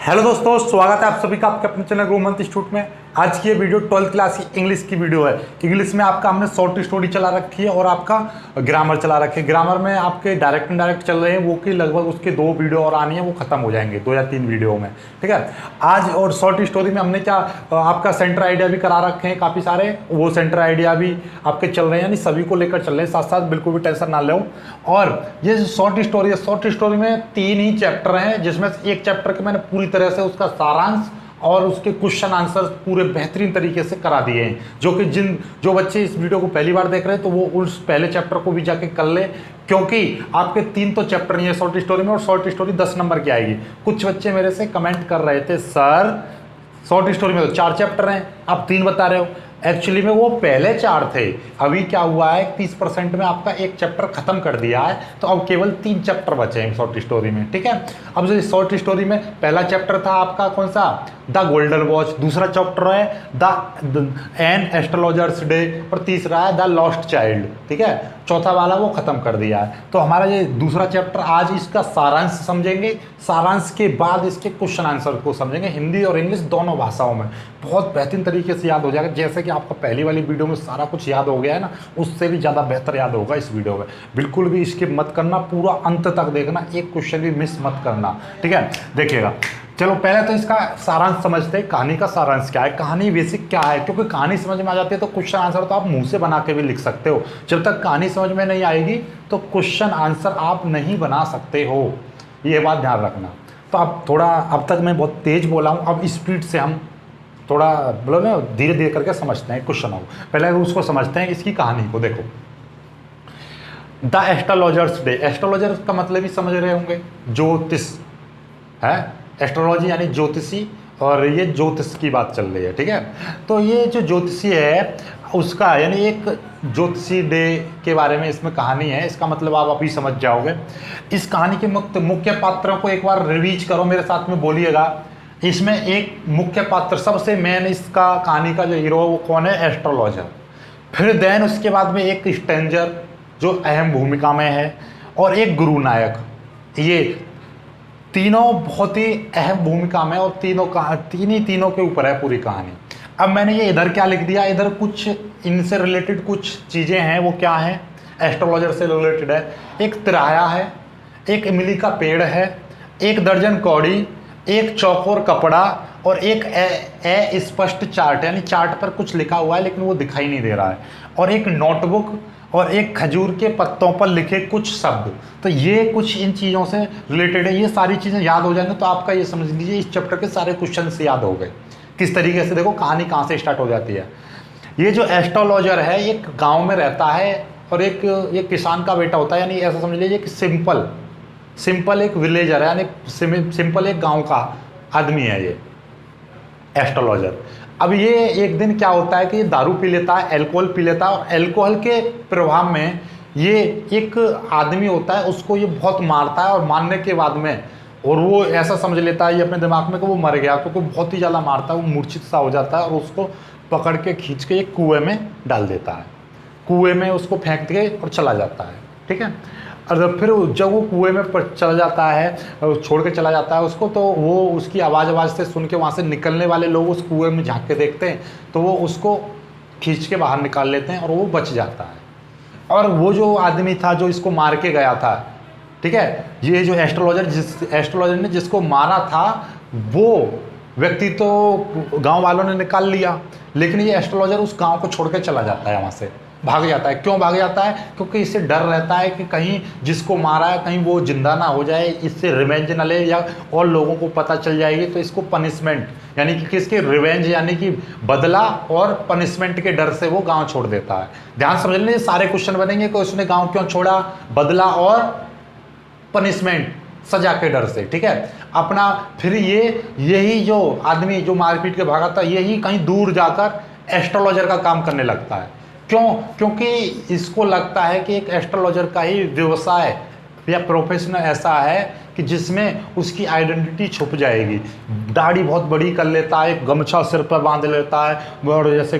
Hello दोस्तों, स्वागत है आप सभी का आपके अपने चैनल ग्रोमंथ इंस्टीट्यूट में। आज की ये वीडियो 12th क्लास की इंग्लिश की वीडियो है। इंग्लिश में आपका हमने शॉर्ट स्टोरी चला रखी है और आपका ग्रामर चला रखी है। ग्रामर में आपके डायरेक्ट इनडायरेक्ट चल रहे हैं, वो कि लगभग उसके 2 वीडियो और आनी है, वो खत्म हो जाएंगे 2 या 3 वीडियो में, ठीक है। आज और शॉर्ट स्टोरी में हमने क्या आपका सेंटर आइडिया भी करा रखे हैं काफ़ी सारे, वो सेंटर आइडिया भी आपके चल रहे हैं, यानी सभी को लेकर चल रहे हैं साथ साथ, बिल्कुल भी टेंशन ना लो। और ये शॉर्ट स्टोरी है, शॉर्ट स्टोरी में 3 ही चैप्टर हैं, जिसमें से एक चैप्टर के मैंने पूरी तरह से उसका सारांश और उसके क्वेश्चन आंसर पूरे बेहतरीन तरीके से करा दिए हैं, जो कि जो बच्चे इस वीडियो को पहली बार देख रहे हैं तो वो उस पहले चैप्टर को भी जाके कर ले, क्योंकि आपके 3 तो चैप्टर नहीं है शॉर्ट स्टोरी में, और शॉर्ट स्टोरी 10 नंबर की आएगी। कुछ बच्चे मेरे से कमेंट कर रहे थे, सर शॉर्ट स्टोरी में तो 4 चैप्टर हैं, आप 3 बता रहे हो। एक्चुअली में वो पहले 4 थे, अभी क्या हुआ है 30% में आपका एक चैप्टर खत्म कर दिया है, तो अब केवल 3 चैप्टर बचे हैं शॉर्ट स्टोरी में, ठीक है। अब जो शॉर्ट स्टोरी में पहला चैप्टर था आपका कौन सा, द गोल्डन वॉच, दूसरा चैप्टर है द एन एस्ट्रोलॉजर्स डे, और तीसरा है द लॉस्ट चाइल्ड, ठीक है। चौथा वाला वो खत्म कर दिया है। तो हमारा ये दूसरा चैप्टर, आज इसका सारांश समझेंगे, सारांश के बाद इसके क्वेश्चन आंसर को समझेंगे, हिंदी और इंग्लिश दोनों भाषाओं में। बहुत बेहतरीन तरीके से याद हो जाएगा, जैसे कि आपका पहली वाली वीडियो में सारा कुछ याद हो गया है ना, उससे भी ज़्यादा बेहतर याद होगा इस वीडियो में। बिल्कुल भी स्किप मत करना, पूरा अंत तक देखना, एक क्वेश्चन भी मिस मत करना, ठीक है। देखिएगा, चलो पहले तो इसका सारांश समझते हैं, कहानी का सारांश क्या है, कहानी बेसिक क्या है, क्योंकि कहानी समझ में आ जाती है तो क्वेश्चन आंसर तो आप मुंह से बना के भी लिख सकते हो। जब तक कहानी समझ में नहीं आएगी तो क्वेश्चन आंसर आप नहीं बना सकते हो, ये बात ध्यान रखना। तो अब थोड़ा, अब तक मैं बहुत तेज बोला हूँ, अब स्पीड से हम थोड़ा बोलो ना, धीरे धीरे करके समझते हैं क्वेश्चन हो। पहले उसको समझते हैं, इसकी कहानी को देखो। द एस्ट्रोलॉजर्स डे, एस्ट्रोलॉजर का मतलब ही समझ रहे होंगे, ज्योतिष है, एस्ट्रोलॉजी यानी ज्योतिषी, और ये ज्योतिष की बात चल रही है, ठीक है। तो ये जो ज्योतिषी है उसका, यानी एक ज्योतिषी डे के बारे में इसमें कहानी है, इसका मतलब आप अभी समझ जाओगे। इस कहानी के मुख्य पात्रों को एक बार रिवीज करो, मेरे साथ में बोलिएगा। इसमें एक मुख्य पात्र, सबसे मेन इसका कहानी का जो हीरो है वो कौन है, एस्ट्रोलॉजर। फिर देन उसके बाद में एक स्ट्रेंजर जो अहम भूमिका में है, और एक गुरु नायक। ये तीनों बहुत ही अहम भूमिका में, और तीनों के ऊपर है पूरी कहानी। अब मैंने ये इधर क्या लिख दिया, इधर कुछ इनसे रिलेटेड कुछ चीज़ें हैं, वो क्या है, एस्ट्रोलॉजर से रिलेटेड है। एक तिराया है, एक इमली का पेड़ है, 1 दर्जन कौड़ी, एक चौकोर कपड़ा, और एक स्पष्ट चार्ट, यानी चार्ट पर कुछ लिखा हुआ है लेकिन वो दिखाई नहीं दे रहा है, और एक नोटबुक, और एक खजूर के पत्तों पर लिखे कुछ शब्द। तो ये कुछ इन चीज़ों से रिलेटेड है। ये सारी चीज़ें याद हो जाएंगे तो आपका ये समझ लीजिए इस चैप्टर के सारे क्वेश्चन से याद हो गए। किस तरीके से, देखो कहानी कहाँ से स्टार्ट हो जाती है। ये जो एस्ट्रोलॉजर है एक गाँव में रहता है, और एक किसान का बेटा होता है, यानी ऐसा समझ लीजिए कि सिंपल एक विलेजर है, यानी सिंपल एक गाँव का आदमी है ये एस्ट्रोलॉजर। अब ये एक दिन क्या होता है कि ये दारू पी लेता है, अल्कोहल पी लेता है, और अल्कोहल के प्रभाव में ये एक आदमी होता है, उसको ये बहुत मारता है, और मारने के बाद में, और वो ऐसा समझ लेता है ये अपने दिमाग में कि वो मर गया, क्योंकि बहुत ही ज़्यादा मारता है, वो मूर्छित सा हो जाता है, और उसको पकड़ के खींच के एक कुएँ में डाल देता है, कुएँ में उसको फेंक के और चला जाता है, ठीक है। और फिर जब वो कुएं में चला जाता है, छोड़ के चला जाता है उसको, तो वो उसकी आवाज़ से सुन के वहाँ से निकलने वाले लोग उस कुएं में झांक के देखते हैं, तो वो उसको खींच के बाहर निकाल लेते हैं, और वो बच जाता है। और वो जो आदमी था जो इसको मार के गया था, ठीक है, ये जो एस्ट्रोलॉजर ने जिसको मारा था, वो व्यक्ति तो गाँव वालों ने निकाल लिया, लेकिन ये एस्ट्रोलॉजर उस गाँव को छोड़ के चला जाता है, वहाँ से भाग जाता है। क्यों भाग जाता है, क्योंकि इससे डर रहता है कि कहीं जिसको मारा है कहीं वो जिंदा ना हो जाए, इससे रिवेंज ना ले, या और लोगों को पता चल जाएगी तो इसको पनिशमेंट, यानी कि किसके, रिवेंज यानी कि बदला और पनिशमेंट के डर से वो गांव छोड़ देता है। ध्यान समझ लें, सारे क्वेश्चन बनेंगे कि उसने गांव क्यों छोड़ा, बदला और पनिशमेंट, सजा के डर से, ठीक है अपना। फिर यही जो आदमी जो मारपीट के भागा था, यही कहीं दूर जाकर एस्ट्रोलॉजर का काम करने लगता है। क्यों, क्योंकि इसको लगता है कि एक एस्ट्रोलॉजर का ही व्यवसाय या प्रोफेशन ऐसा है कि जिसमें उसकी आइडेंटिटी छुप जाएगी। दाढ़ी बहुत बड़ी कर लेता है, गमछा सिर पर बांध लेता है, और जैसे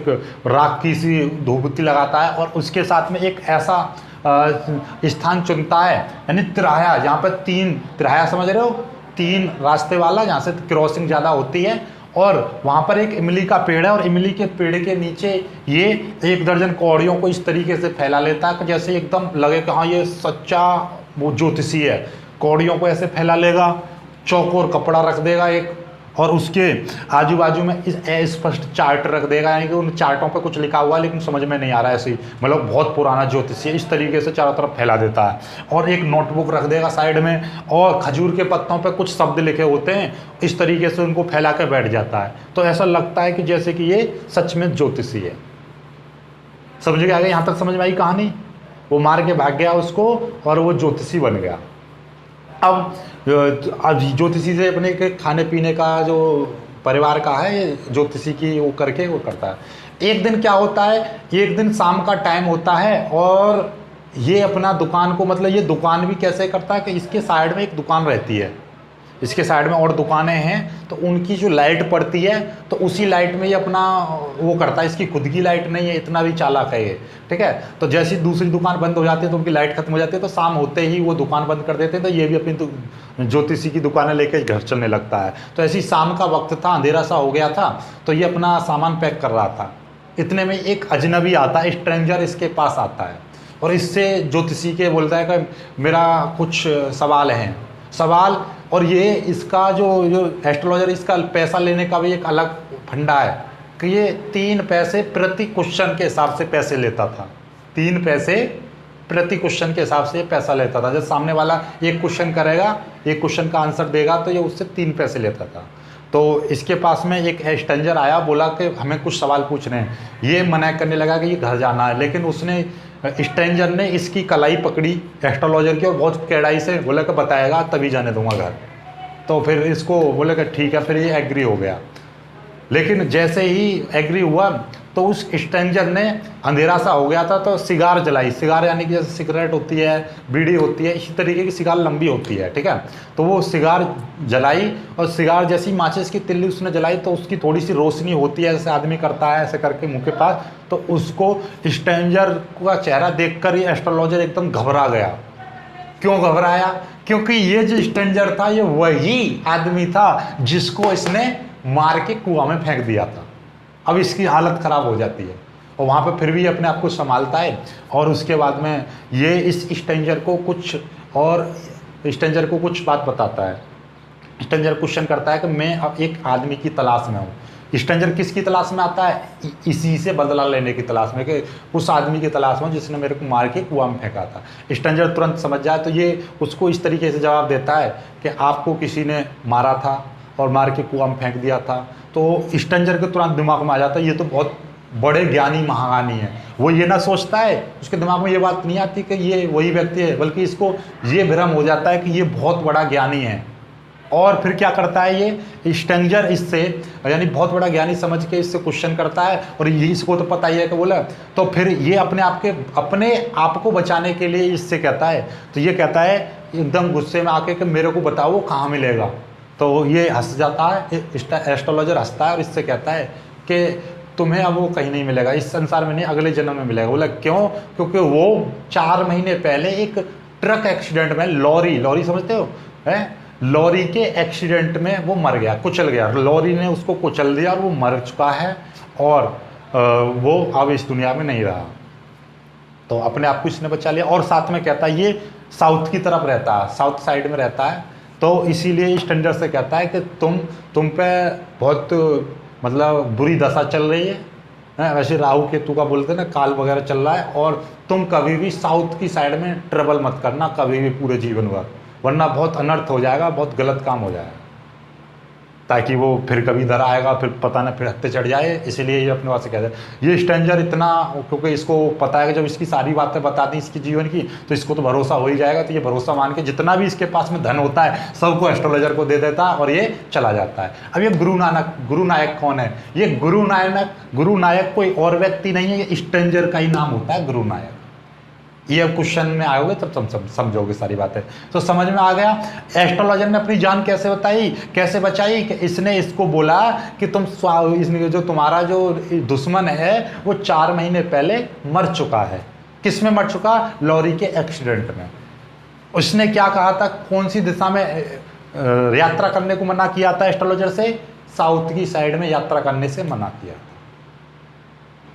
राख की सी धूपबत्ती लगाता है, और उसके साथ में एक ऐसा स्थान चुनता है, यानी तिराया, जहाँ पर 3 तिराया समझ रहे हो, 3 रास्ते वाला जहाँ से क्रॉसिंग ज़्यादा होती है, और वहाँ पर एक इमली का पेड़ है, और इमली के पेड़ के नीचे ये 1 दर्जन कौड़ियों को इस तरीके से फैला लेता है कि जैसे एकदम लगे कि हाँ ये सच्चा वो ज्योतिषी है। कौड़ियों को ऐसे फैला लेगा, चौकोर कपड़ा रख देगा एक, और उसके आजू बाजू में स्पष्ट चार्ट रख देगा, यानी कि उन चार्टों पे कुछ लिखा हुआ है लेकिन समझ में नहीं आ रहा है, ऐसे ही मतलब बहुत पुराना ज्योतिषी है, इस तरीके से चारों तरफ फैला देता है। और एक नोटबुक रख देगा साइड में, और खजूर के पत्तों पे कुछ शब्द लिखे होते हैं, इस तरीके से उनको फैला के बैठ जाता है। तो ऐसा लगता है कि जैसे कि ये सच में ज्योतिषी है। समझ गए आगे, यहाँ तक समझ में आई कहानी। वो मार के भाग गया उसको, और वो ज्योतिषी बन गया। अब ज्योतिषी से अपने के खाने पीने का जो परिवार का है, ये ज्योतिषी की वो करके वो करता है। एक दिन क्या होता है, एक दिन शाम का टाइम होता है, और ये अपना दुकान को, मतलब ये दुकान भी कैसे करता है कि इसके साइड में एक दुकान रहती है, इसके साइड में और दुकानें हैं, तो उनकी जो लाइट पड़ती है तो उसी लाइट में ये अपना वो करता है। इसकी खुद की लाइट नहीं है, इतना भी चालाक है ये, ठीक है। तो जैसी दूसरी दुकान बंद हो जाती है तो उनकी लाइट खत्म हो जाती है, तो शाम होते ही वो दुकान बंद कर देते हैं, तो ये भी अपनी ज्योतिषी की दुकानें लेकर घर चलने लगता है। तो ऐसी शाम का वक्त था, अंधेरा सा हो गया था, तो ये अपना सामान पैक कर रहा था। इतने में एक अजनबी आता है, स्ट्रेंजर इसके पास आता है, और इससे ज्योतिषी के बोलता है कि मेरा कुछ सवाल, और ये इसका जो एस्ट्रोलॉजर, इसका पैसा लेने का भी एक अलग फंडा है कि ये 3 पैसे प्रति क्वेश्चन के हिसाब से पैसे लेता था। 3 पैसे प्रति क्वेश्चन के हिसाब से पैसा लेता था। जब सामने वाला एक क्वेश्चन करेगा, एक क्वेश्चन का आंसर देगा, तो ये उससे 3 पैसे लेता था। तो इसके पास में एक स्ट्रेंजर आया, बोला कि हमें कुछ सवाल पूछने हैं। ये मना करने लगा कि ये घर जाना है, लेकिन उसने स्ट्रेंजर ने इसकी कलाई पकड़ी एस्ट्रोलॉजर की, और बहुत कड़ाई से बोला कि बताएगा तभी जाने दूंगा घर। तो फिर इसको बोले कि ठीक है, फिर ये एग्री हो गया। लेकिन जैसे ही एग्री हुआ तो उस स्ट्रेंजर ने, अंधेरा सा हो गया था, तो सिगार जलाई। सिगार यानी कि जैसे सिगरेट होती है, बीड़ी होती है, इसी तरीके की सिगार लंबी होती है, ठीक है। तो वो सिगार जलाई, और सिगार जैसी माचिस की तिल्ली उसने जलाई तो उसकी थोड़ी सी रोशनी होती है, जैसे आदमी करता है ऐसे करके मुंह के पास। तो उसको स्ट्रेंजर का चेहरा देखकर ये एस्ट्रोलॉजर एकदम घबरा गया। क्यों घबराया? क्योंकि ये जो स्ट्रेंजर था, ये वही आदमी था जिसको इसने मार के कुआं में फेंक दिया था। अब इसकी हालत ख़राब हो जाती है, और वहाँ पे फिर भी अपने आप को संभालता है, और उसके बाद में ये इस स्ट्रेंजर को कुछ बात बताता है। स्ट्रेंजर क्वेश्चन करता है कि मैं अब एक आदमी की तलाश में हूँ। स्ट्रेंजर किसकी तलाश में आता है? इसी से बदला लेने की तलाश में, कि उस आदमी की तलाश में जिसने मेरे को मार के कुआं में फेंका था। स्ट्रेंजर तुरंत समझ जाए, तो ये उसको इस तरीके से जवाब देता है कि आपको किसी ने मारा था और मार के कुआं में फेंक दिया था। तो स्ट्रेंजर के तुरंत दिमाग में आ जाता है ये तो बहुत बड़े ज्ञानी महाज्ञानी है। वो ये ना सोचता है, उसके दिमाग में ये बात नहीं आती कि ये वही व्यक्ति है, बल्कि इसको ये भ्रम हो जाता है कि ये बहुत बड़ा ज्ञानी है। और फिर क्या करता है ये स्ट्रेंजर, इससे यानी बहुत बड़ा ज्ञानी समझ के इससे क्वेश्चन करता है, और ये इसको तो पता ही है कि बोला। तो फिर ये अपने आप को बचाने के लिए इससे कहता है, तो ये कहता है एकदम गुस्से में आके कि मेरे को बताओ वो कहाँ मिलेगा। तो ये हंस जाता है, एस्ट्रोलॉजर हंसता है और इससे कहता है कि तुम्हें अब वो कहीं नहीं मिलेगा, इस संसार में नहीं, अगले जन्म में मिलेगा। बोला क्यों? क्योंकि वो 4 महीने पहले एक ट्रक एक्सीडेंट में, लॉरी समझते हो है, लॉरी के एक्सीडेंट में वो मर गया, कुचल गया। लॉरी ने उसको कुचल दिया और वो मर चुका है, और वो अब इस दुनिया में नहीं रहा। तो अपने आप को इसने बचा लिया। और साथ में कहता है ये साउथ की तरफ रहता है, साउथ साइड में रहता है, तो इसीलिए स्ट्रेंजर से कहता है कि तुम पे बहुत मतलब बुरी दशा चल रही है। वैसे राहु केतु का बोलते हैं ना, काल वगैरह चल रहा है, और तुम कभी भी साउथ की साइड में ट्रेवल मत करना कभी भी पूरे जीवन भर, वरना बहुत अनर्थ हो जाएगा, बहुत गलत काम हो जाएगा, ताकि वो फिर कभी इधर आएगा, फिर पता ना फिर हत्ते चढ़ जाए। इसीलिए ये अपने बात से कहते हैं। ये स्ट्रेंजर इतना, क्योंकि इसको पता है कि जब इसकी सारी बातें बता दी इसकी जीवन की, तो इसको तो भरोसा हो ही जाएगा। तो ये भरोसा मान के जितना भी इसके पास में धन होता है सबको एस्ट्रोलॉजर को दे देता है, और ये चला जाता है। अब ये गुरु नायक कौन है? ये गुरु नायक कोई और व्यक्ति नहीं है, ये स्ट्रेंजर का ही नाम होता है, गुरु नायक। ये अब क्वेश्चन में आओगे तब तुम समझोगे सारी बातें। तो समझ में आ गया एस्ट्रोलॉजर ने अपनी जान कैसे बताई, कैसे बचाई। कि इसने इसको बोला कि इसने जो तुम्हारा जो दुश्मन है वो 4 महीने पहले मर चुका है। किस में मर चुका? लॉरी के एक्सीडेंट में। उसने क्या कहा था, कौन सी दिशा में यात्रा करने को मना किया था एस्ट्रोलॉजर से, साउथ की साइड में यात्रा करने से मना किया था।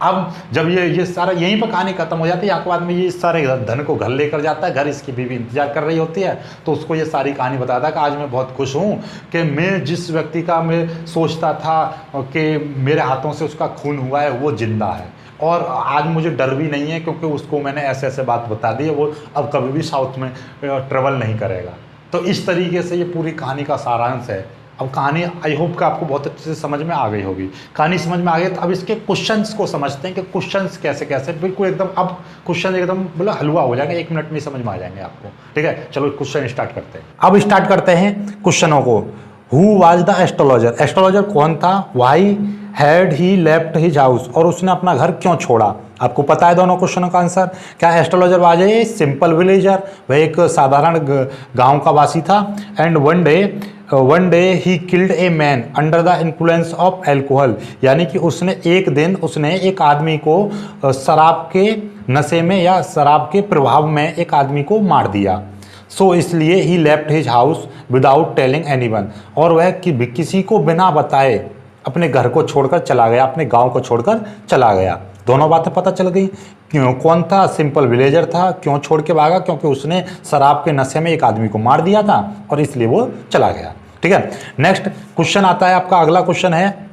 अब जब ये सारा यहीं पर कहानी खत्म हो जाती है, आपके बाद में ये सारे धन को घर लेकर जाता है, घर इसकी बीवी इंतजार कर रही होती है, तो उसको ये सारी कहानी बताता है कि आज मैं बहुत खुश हूँ कि मैं जिस व्यक्ति का मैं सोचता था कि मेरे हाथों से उसका खून हुआ है वो जिंदा है, और आज मुझे डर भी नहीं है क्योंकि उसको मैंने ऐसे ऐसे बात बता दी है, वो अब कभी भी साउथ में ट्रेवल नहीं करेगा। तो इस तरीके से ये पूरी कहानी का सारांश है। अब कहानी आई होप कि आपको बहुत अच्छे से समझ में आ गई होगी। कहानी समझ में आ गई तो अब इसके क्वेश्चंस को समझते हैं कि क्वेश्चंस कैसे कैसे बिल्कुल एकदम, अब क्वेश्चन एकदम बोला हलवा हो जाएंगे, 1 मिनट में समझ में आ जाएंगे आपको। ठीक है, चलो क्वेश्चन स्टार्ट करते हैं। अब स्टार्ट करते हैं क्वेश्चनों को। Who was the astrologer, astrologer कौन था, why had he left his house, और उसने अपना घर क्यों छोड़ा। आपको पता है दोनों क्वेश्चनों का आंसर। क्या astrologer was a simple villager, वह एक साधारण गांव का वासी था। And one day he killed a man under the influence of alcohol, यानी कि उसने एक दिन एक आदमी को शराब के नशे में या शराब के प्रभाव में एक आदमी को मार दिया। सो इसलिए he left his house without telling anyone, और वह किसी को बिना बताए अपने घर को छोड़कर चला गया, अपने गांव को छोड़कर चला गया। दोनों बातें पता चल गई। क्यों, कौन था, सिंपल विलेजर था। क्यों छोड़ के भागा, क्योंकि उसने शराब के नशे में एक आदमी को मार दिया था और इसलिए वो चला गया। ठीक है, नेक्स्ट क्वेश्चन आता है आपका। अगला क्वेश्चन है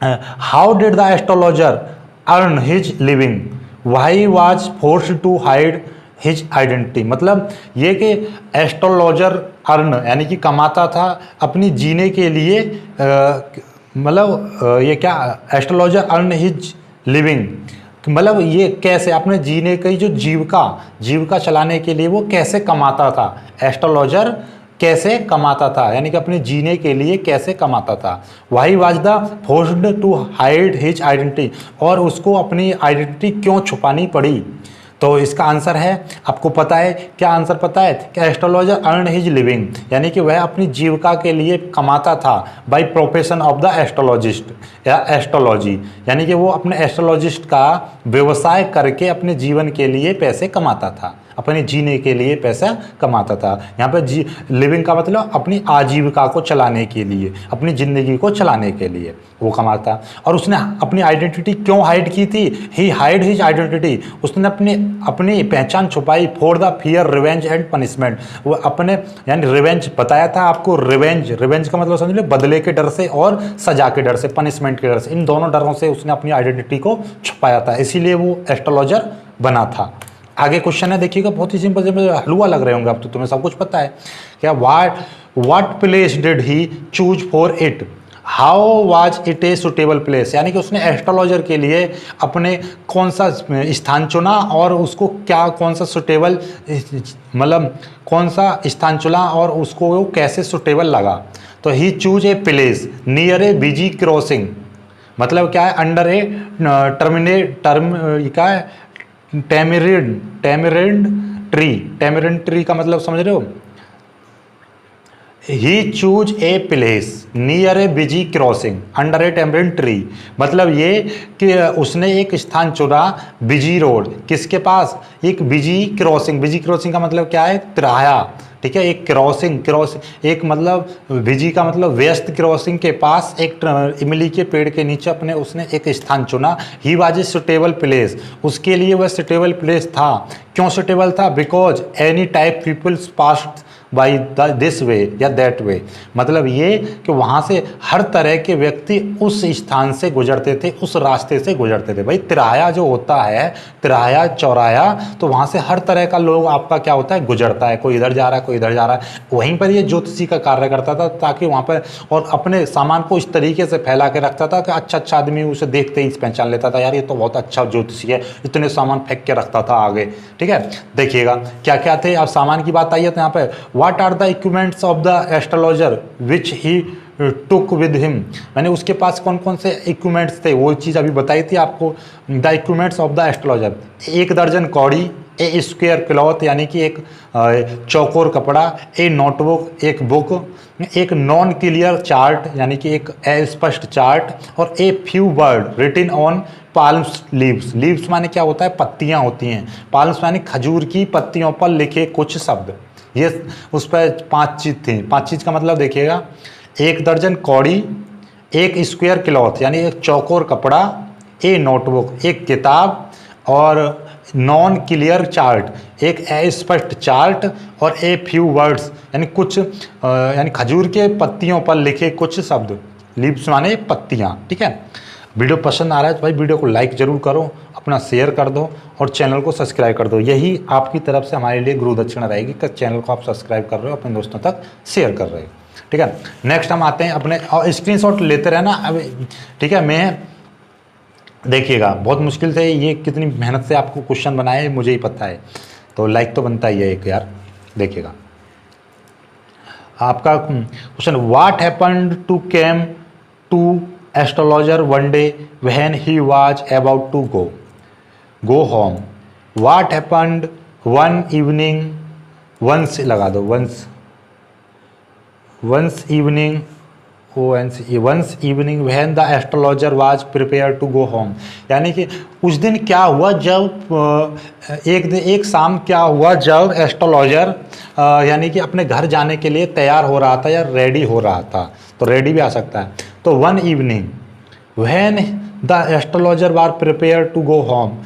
how did the astrologer earn his living, why was forced to hide his identity. मतलब ये कि एस्ट्रोलॉजर अर्न यानी कि कमाता था अपनी जीने के लिए, मतलब ये क्या, एस्ट्रोलॉजर अर्न हिज लिविंग मतलब ये कैसे अपने जीने की जो जीविका चलाने के लिए वो कैसे कमाता था, एस्ट्रोलॉजर कैसे कमाता था, यानी कि अपने जीने के लिए कैसे कमाता था। Why was the forced to hide his identity, और उसको अपनी आइडेंटिटी क्यों छुपानी पड़ी। तो इसका आंसर है, आपको पता है क्या आंसर पता है कि एस्ट्रोलॉजर अर्न हिज लिविंग, यानी कि वह अपनी जीविका के लिए कमाता था by profession of the astrologist या एस्ट्रोलॉजी, यानी कि वो अपने एस्ट्रोलॉजिस्ट का व्यवसाय करके अपने जीवन के लिए पैसे कमाता था, अपने जीने के लिए पैसा कमाता था। यहाँ पर लिविंग का मतलब अपनी आजीविका को चलाने के लिए, अपनी ज़िंदगी को चलाने के लिए वो कमाता। और उसने अपनी आइडेंटिटी क्यों हाइड की थी, ही हाइड हिज आइडेंटिटी, उसने अपनी पहचान छुपाई for the fear revenge and punishment, वो अपने यानी रिवेंज बताया था आपको, रिवेंज का मतलब समझ लो बदले के डर से और सजा के डर से, पनिशमेंट के डर से, इन दोनों डरों से उसने अपनी आइडेंटिटी को छुपाया था, इसीलिए वो एस्ट्रोलॉजर बना था। आगे क्वेश्चन है, देखिएगा बहुत ही सिंपल से, हलवा लग रहे होंगे अब तो तुम्हें सब कुछ पता है। क्या what place did he choose for it, how was it A suitable place, यानी कि उसने एस्ट्रोलॉजर के लिए अपने कौन सा स्थान चुना और उसको क्या कौन सा सुटेबल मतलब कौन सा स्थान चुना और उसको वो कैसे सुटेबल लगा। तो he choose a place near a busy crossing, मतलब क्या है, अंडर ए क्या है, टेमरिंड ट्री का मतलब समझ रहे हो। He choose a place near a busy crossing under a tamarind tree, मतलब ये कि उसने एक स्थान चुना बिजी रोड, किसके पास, एक बिजी क्रॉसिंग का मतलब क्या है, तिराया। ठीक है, एक एक मतलब बिजी का मतलब व्यस्त क्रॉसिंग के पास एक इमली के पेड़ के नीचे अपने उसने एक स्थान चुना। He was a suitable place, उसके लिए वह सुटेबल प्लेस था। क्यों सुटेबल था, because any type peoples passed by this way या दैट वे, मतलब ये कि वहाँ से हर तरह के व्यक्ति उस स्थान से गुजरते थे, उस रास्ते से गुजरते थे। भाई तिराया जो होता है, तिराया चौराया, तो वहाँ से हर तरह का लोग आपका क्या होता है, गुजरता है, कोई इधर जा रहा है, कोई इधर जा रहा है। वहीं पर ये ज्योतिषी का कार्य करता था, ताकि वहाँ पर और अपने सामान को इस तरीके से फैला के रखता था कि अच्छा आदमी उसे देखते ही पहचान लेता था, यार ये तो बहुत अच्छा ज्योतिषी है, इतने सामान फेंक के रखता था आगे। ठीक है, देखिएगा क्या क्या थे। अब सामान की बात आई है तो यहाँ पर what are the equipments of the astrologer which he took with him, मैंने उसके पास कौन कौन से इक्विपमेंट्स थे वो चीज़ अभी बताई थी आपको। The equipments of the astrologer, 1 दर्जन कौड़ी, ए स्क्वायर क्लॉथ यानी कि एक चौकोर कपड़ा, ए नोटबुक एक बुक, एक नॉन क्लियर चार्ट यानी कि एक अस्पष्ट चार्ट, और a few word written on palms leaves. Leaves माने क्या होता है, पत्तियां होती हैं, पाल्म्स माने खजूर की पत्तियों पर लिखे कुछ शब्द। ये उस पर 5 चीज़ थी। 5 चीज़ का मतलब देखिएगा, 1 दर्जन कौड़ी, 1 स्क्वायर क्लॉथ यानी एक चौकोर कपड़ा, ए नोटबुक, एक किताब, और नॉन क्लियर चार्ट, एक अस्पष्ट चार्ट, और ए फ्यू वर्ड्स यानी कुछ यानी खजूर के पत्तियों पर लिखे कुछ शब्द। लीव्स माने पत्तियाँ। ठीक है, वीडियो पसंद आ रहा है तो भाई वीडियो को लाइक ज़रूर करो, अपना शेयर कर दो और चैनल को सब्सक्राइब कर दो। यही आपकी तरफ से हमारे लिए गुरु दक्षिणा रहेगी कि चैनल को आप सब्सक्राइब कर रहे हो, अपने दोस्तों तक शेयर कर रहे हो। ठीक है, नेक्स्ट हम आते हैं अपने, और स्क्रीनशॉट लेते रहना। अब ठीक है, मैं देखिएगा बहुत मुश्किल से ये कितनी मेहनत से आपको क्वेश्चन बनाए मुझे ही पता है, तो लाइक तो बनता ही है एक यार। देखिएगा आपका question, what happened to came to astrologer one day when he was about to go home. What happened one evening, once लगा दो, once evening once evening when the astrologer was prepare to go home. यानी कि उस दिन क्या हुआ जब एक शाम क्या हुआ जब एस्ट्रोलॉजर यानी कि अपने घर जाने के लिए तैयार हो रहा था या रेडी हो रहा था, तो रेडी भी आ सकता है। तो one evening when the astrologer was prepare to go home,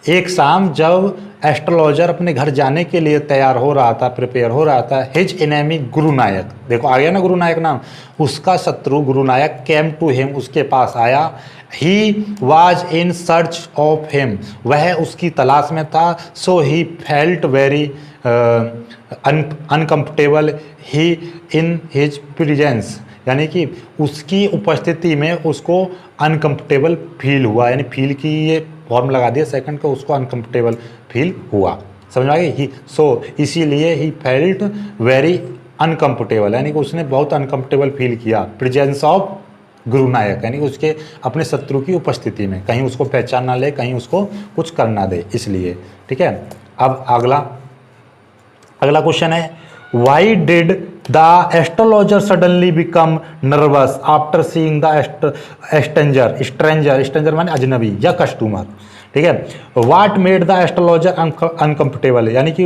एक शाम जब एस्ट्रोलॉजर अपने घर जाने के लिए तैयार हो रहा था, प्रिपेयर हो रहा था, हिज एनेमी गुरु नायक, देखो आ गया ना गुरु नायक नाम, उसका शत्रु गुरु नायक केम टू हिम, उसके पास आया। He was in search of him, वह उसकी तलाश में था। So he felt very uncomfortable he in his presence, यानी कि उसकी उपस्थिति में उसको अनकम्फर्टेबल फील हुआ, यानी फील की ये फॉर्म लगा दिया सेकंड को, उसको अनकम्फर्टेबल फील हुआ। समझ आ गई ही, सो इसीलिए ही फेल्ट वेरी अनकम्फर्टेबल, यानी कि उसने बहुत अनकम्फर्टेबल फील किया प्रेजेंस ऑफ गुरु नायक, यानी उसके अपने शत्रु की उपस्थिति में, कहीं उसको पहचान ना ले, कहीं उसको कुछ कर ना दे, इसलिए। ठीक है, अब अगला क्वेश्चन है, Y did the astrologer suddenly become nervous after seeing the stranger माने अजनबी या कस्टमर। ठीक है, वाट मेड द एस्ट्रोलॉजर अनकम्फर्टेबल, यानी कि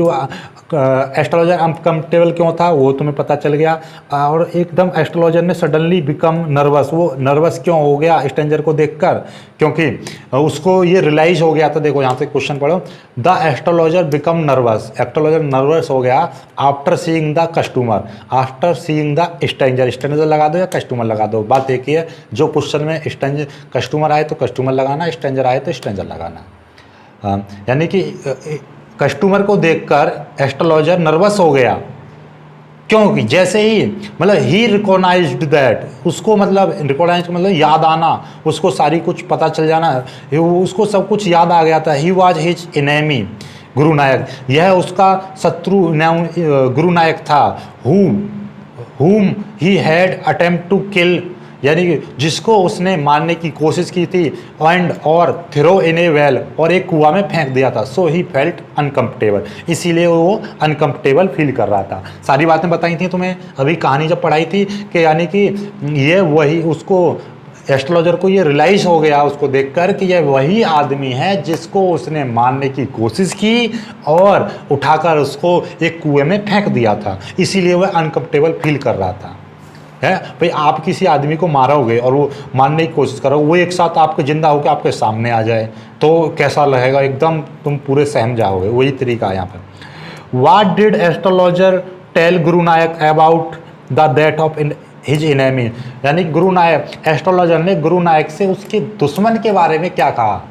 एस्ट्रोलॉजर अनकम्फर्टेबल क्यों था वो तुम्हें पता चल गया। और एकदम एस्ट्रोलॉजर ने सडनली बिकम नर्वस, वो नर्वस क्यों हो गया स्ट्रेंजर को देखकर, क्योंकि उसको ये रियलाइज हो गया था। देखो यहाँ से क्वेश्चन पढ़ो, the astrologer become nervous, astrologer nervous हो गया after seeing the customer, after seeing the stranger लगा दो या कस्टमर लगा दो, बात एक ही है। जो क्वेश्चन में स्ट्रेंजर कस्टमर आए तो कस्टमर लगाना, स्ट्रेंजर आए तो स्ट्रेंजर लगाना। यानी कि कस्टमर को देखकर एस्ट्रोलॉजर नर्वस हो गया, क्योंकि जैसे ही मतलब ही रिकॉग्नाइज्ड दैट, उसको मतलब रिकॉग्नाइज मतलब याद आना, उसको सारी कुछ पता चल जाना, उसको सब कुछ याद आ गया था। ही वाज हिज एनेमी गुरु नायक, यह उसका शत्रु गुरु नायक था। whom he had attempt to kill, यानी कि जिसको उसने मारने की कोशिश की थी, एंड और थ्रो इन ए वेल, और एक कुआं में फेंक दिया था। सो ही फेल्ट अनकम्फर्टेबल, इसीलिए वो अनकम्फर्टेबल फील कर रहा था। सारी बातें बताई थी तुम्हें अभी कहानी जब पढ़ाई थी कि यानी कि ये वही उसको एस्ट्रोलॉजर को ये रियलाइज हो गया उसको देखकर कि यह वही आदमी है जिसको उसने मारने की कोशिश की और उठाकर उसको एक कुएं में फेंक दिया था, इसीलिए वह अनकम्फर्टेबल फील कर रहा था। है भाई, आप किसी आदमी को मारोगे और वो मारने की कोशिश करो, वो एक साथ आपके जिंदा होकर आपके सामने आ जाए तो कैसा लगेगा, एकदम तुम पूरे सहम जाओगे। वही तरीका है यहाँ पर। What did astrologer tell Guru Nayak about the death of his enemy, यानी गुरु नायक एस्ट्रोलॉजर ने गुरु नायक से उसके दुश्मन के बारे में क्या कहा।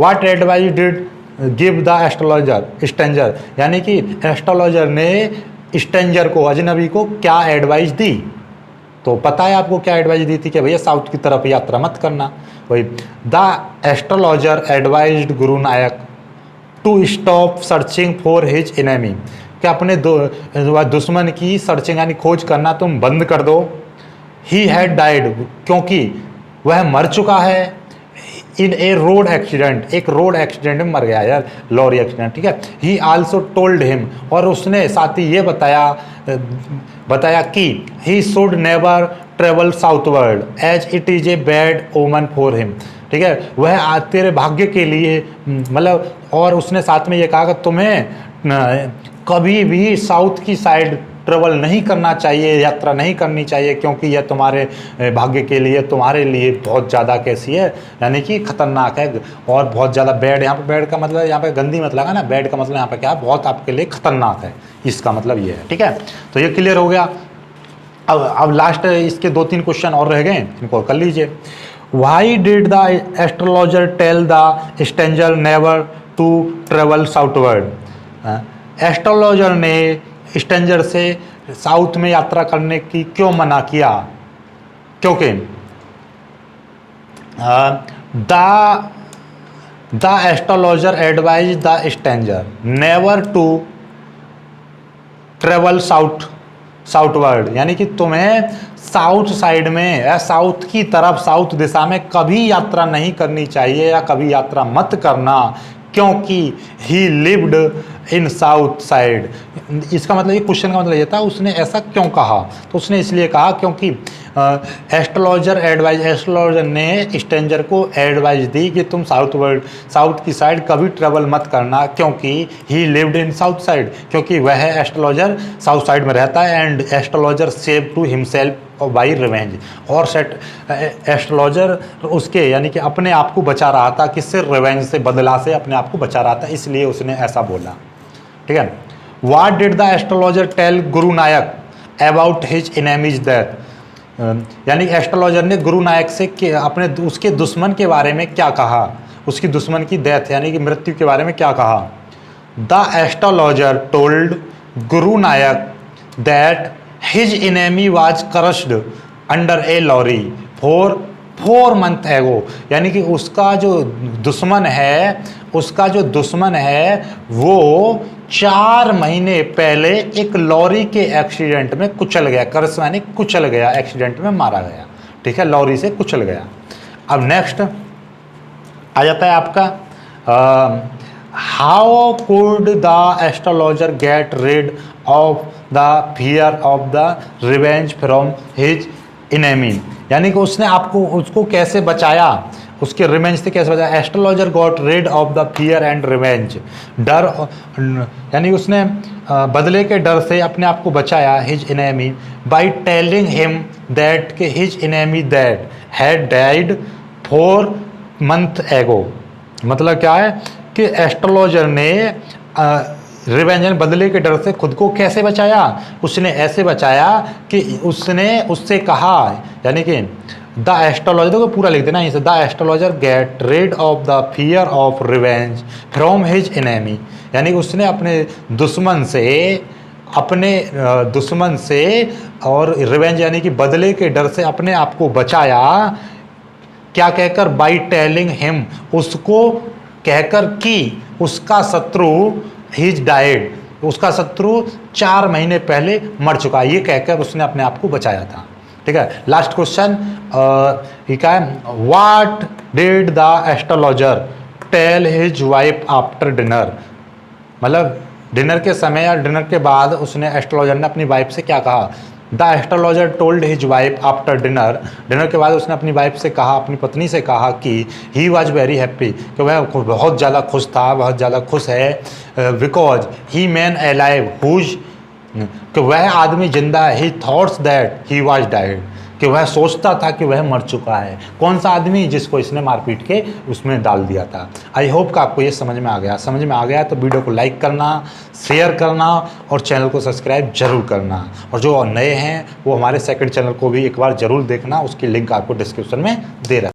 What advice did give the astrologer stranger, यानी कि एस्ट्रोलॉजर ने स्ट्रेंजर को, अजनबी को क्या एडवाइस दी। तो पता है आपको क्या एडवाइस दी थी कि भैया साउथ की तरफ यात्रा मत करना। वही the astrologer advised Guru Nayak to stop searching for his enemy, कि अपने दुश्मन की सर्चिंग यानी खोज करना तुम बंद कर दो। ही हैड डाइड, क्योंकि वह मर चुका है। इन ए रोड एक्सीडेंट, एक रोड एक्सीडेंट में मर गया यार, लॉरी एक्सीडेंट। ठीक है, ही आल्सो टोल्ड हिम, और उसने साथ ही ये बताया कि he should never travel southward as it is a bad omen for him. ठीक है, वह तेरे भाग्य के लिए मतलब, और उसने साथ में ये कहा कि कभी भी साउथ की साइड ट्रेवल नहीं करना चाहिए, यात्रा नहीं करनी चाहिए, क्योंकि यह तुम्हारे भाग्य के लिए, तुम्हारे लिए बहुत ज़्यादा कैसी है, यानी कि खतरनाक है और बहुत ज़्यादा बैड। यहाँ पे बैड का मतलब यहाँ पे गंदी मत लगा ना, बैड का मतलब यहाँ पे क्या है, बहुत आपके लिए खतरनाक है, इसका मतलब ये है। ठीक है, तो ये क्लियर हो गया। अब लास्ट इसके 2-3 क्वेश्चन और रह गए, इनको कर लीजिए। Why did the astrologer tell the stranger never to travel southward? Astrologer ने स्ट्रेंजर से साउथ में यात्रा करने की क्यों मना किया? क्योंकि the astrologer advise the stranger never to travel southward, यानी कि तुम्हें साउथ साइड में या साउथ की तरफ, साउथ दिशा में कभी यात्रा नहीं करनी चाहिए या कभी यात्रा मत करना, क्योंकि he lived in south side. इसका मतलब, ये क्वेश्चन का मतलब ये था, उसने ऐसा क्यों कहा? तो उसने इसलिए कहा क्योंकि एस्ट्रोलॉजर ने स्ट्रेंजर को एडवाइस दी कि तुम साउथ की साइड कभी ट्रेवल मत करना, क्योंकि he lived in south side, क्योंकि वह एस्ट्रोलॉजर साउथ साइड में रहता है। And astrologer save to himself by revenge, और एस्ट्रोलॉजर उसके यानी कि अपने आप को बचा रहा था, किससे? रिवेंज से, बदला से अपने आप को बचा रहा था, इसलिए उसने ऐसा बोला। ठीक है। What did the astrologer tell Guru Nayak about his enemies death? यानी एस्ट्रोलॉजर ने गुरु नायक से अपने उसके दुश्मन के बारे में क्या कहा, उसकी दुश्मन की डेथ यानी कि मृत्यु के बारे में क्या कहा? The astrologer told Guru Nayak that his enemy was crushed under a lorry for 4 months एगो, यानी कि उसका जो दुश्मन है वो 4 महीने पहले एक लॉरी के एक्सीडेंट में कुचल गया। क्रश यानी कुचल गया, एक्सीडेंट में मारा गया। ठीक है, लॉरी से कुचल गया। अब नेक्स्ट आ जाता है आपका how could the astrologer get rid of the fear of the revenge from his enemy, यानी कि उसको कैसे बचाया, उसके रिवेंज से कैसे बचाया? Astrologer got rid of the fear and revenge, डर यानी उसने बदले के डर से अपने आप को बचाया, his enemy, by telling him that के his enemy that had died 4 months एगो। मतलब क्या है कि एस्ट्रोलॉजर ने रिवेंज बदले के डर से खुद को कैसे बचाया? उसने ऐसे बचाया कि उसने उससे कहा, यानी कि द एस्ट्रोलॉजर को पूरा लिख देना इसे, the astrologer get rid of the fear of revenge from his enemy, यानी उसने अपने दुश्मन से और रिवेंज यानी कि बदले के डर से अपने आप को बचाया। क्या कहकर? बाई टेलिंग हिम, उसको कहकर कि उसका शत्रु हिज डाइड, उसका शत्रु 4 महीने पहले मर चुका है, ये कहकर उसने अपने आप को बचाया था। ठीक है। लास्ट क्वेश्चन ये क्या है? What did the astrologer tell his wife after dinner? मतलब डिनर के समय या डिनर के बाद उसने एस्ट्रोलॉजर ने अपनी वाइफ से क्या कहा? The astrologer told his wife after dinner, dinner के बाद उसने अपनी वाइफ से कहा, अपनी पत्नी से कहा कि ही वॉज वेरी हैप्पी, कि वह बहुत ज़्यादा खुश था, बहुत ज़्यादा खुश है, because he man alive whose, कि वह आदमी जिंदा है, he thoughts that he was died, कि वह सोचता था कि वह मर चुका है। कौन सा आदमी? जिसको इसने मारपीट के उसमें डाल दिया था। आई होप कि आपको ये समझ में आ गया। समझ में आ गया तो वीडियो को लाइक करना, शेयर करना और चैनल को सब्सक्राइब जरूर करना, और जो नए हैं वो हमारे सेकंड चैनल को भी एक बार जरूर देखना, उसकी लिंक आपको डिस्क्रिप्शन में दे रहा है।